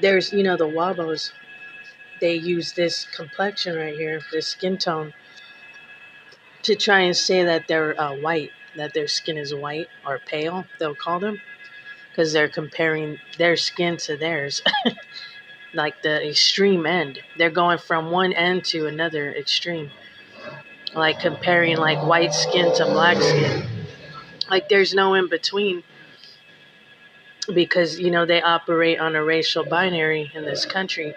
There's, the Wabos, they use this complexion right here, this skin tone, to try and say that they're white, that their skin is white or pale, they'll call them, because they're comparing their skin to theirs, like the extreme end. They're going from one end to another extreme, like comparing like white skin to black skin. Like there's no in between because, they operate on a racial binary in this country.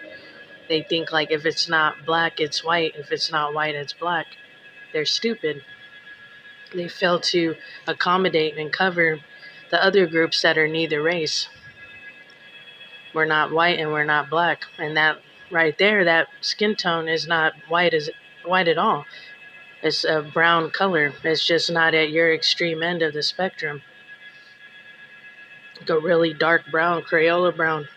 They think like if it's not black, it's white. If it's not white, it's black. They're stupid. They fail to accommodate and cover the other groups that are neither race. We're not white and we're not black. And that right there, that skin tone is not white at all. It's a brown color. It's just not at your extreme end of the spectrum. Like a really dark brown, Crayola brown.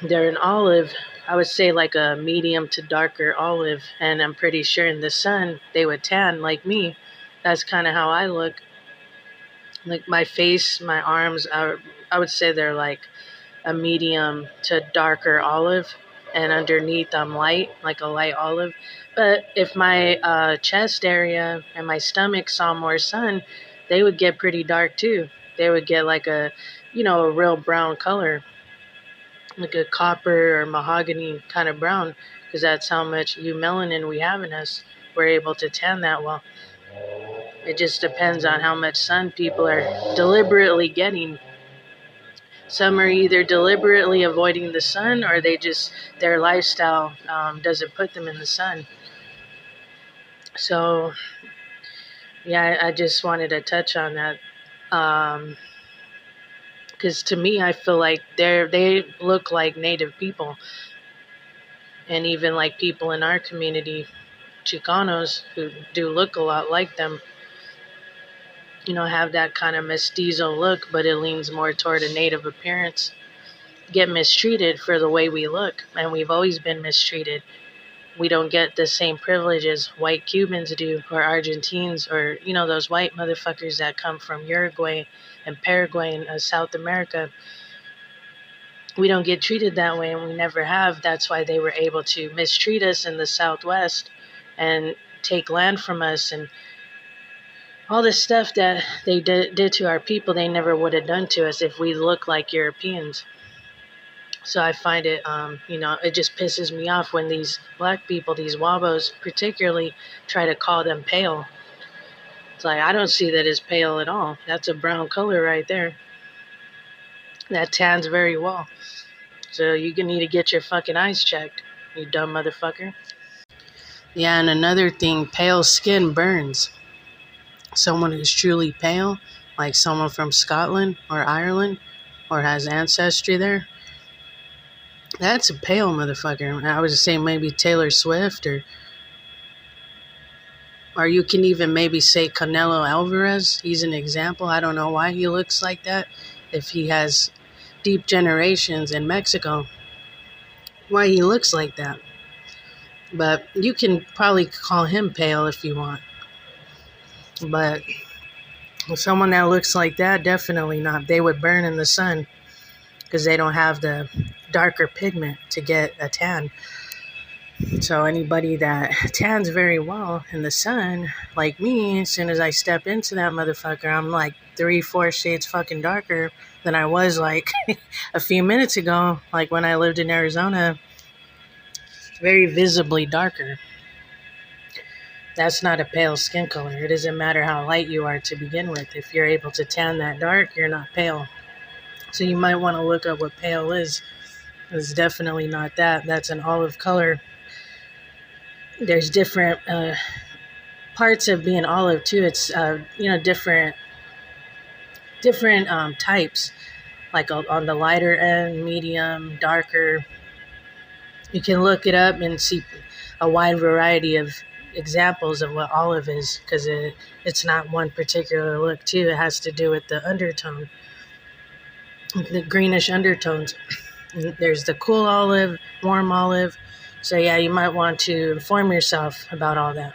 They're an olive. I would say like a medium to darker olive. And I'm pretty sure in the sun they would tan like me. That's kind of how I look. Like my face, my arms, I would say they're like a medium to darker olive. And underneath I'm light, like a light olive. But if my chest area and my stomach saw more sun, they would get pretty dark too. They would get like a real brown color, like a copper or mahogany kind of brown, because that's how much eumelanin we have in us. We're able to tan that well. It just depends on how much sun people are deliberately getting. Some are either deliberately avoiding the sun or their lifestyle doesn't put them in the sun. So, yeah, I just wanted to touch on that. Because to me, I feel like they look like native people. And even like people in our community, Chicanos, who do look a lot like them, have that kind of mestizo look, but it leans more toward a native appearance, get mistreated for the way we look. And we've always been mistreated. We don't get the same privileges white Cubans do, or Argentines, or, those white motherfuckers that come from Uruguay and Paraguay and South America. We don't get treated that way, and we never have. That's why they were able to mistreat us in the Southwest and take land from us, and all the stuff that they did to our people, they never would have done to us if we looked like Europeans. So I find it, it just pisses me off when these black people, these Wabos particularly, try to call them pale. It's like, I don't see that as pale at all. That's a brown color right there. That tans very well. So you need to get your fucking eyes checked, you dumb motherfucker. Yeah, and another thing, pale skin burns. Someone who's truly pale, like someone from Scotland or Ireland or has ancestry there, that's a pale motherfucker. I would say maybe Taylor Swift, or you can even maybe say Canelo Alvarez. He's an example. I don't know why he looks like that. If he has deep generations in Mexico, why he looks like that. But you can probably call him pale if you want. But someone that looks like that, definitely not. They would burn in the sun because they don't have the darker pigment to get a tan. So anybody that tans very well in the sun, like me, as soon as I step into that motherfucker, I'm like 3-4 shades fucking darker than I was like a few minutes ago, like when I lived in Arizona. Very visibly darker. That's not a pale skin color. It doesn't matter how light you are to begin with. If you're able to tan that dark, you're not pale. So you might want to look up what pale is. It's definitely not that. That's an olive color. There's different parts of being olive too. It's different types. Like on the lighter end, medium, darker. You can look it up and see a wide variety of examples of what olive is, because it's not one particular look too. It has to do with the undertone, the greenish undertones. There's the cool olive, warm olive. So yeah, you might want to inform yourself about all that.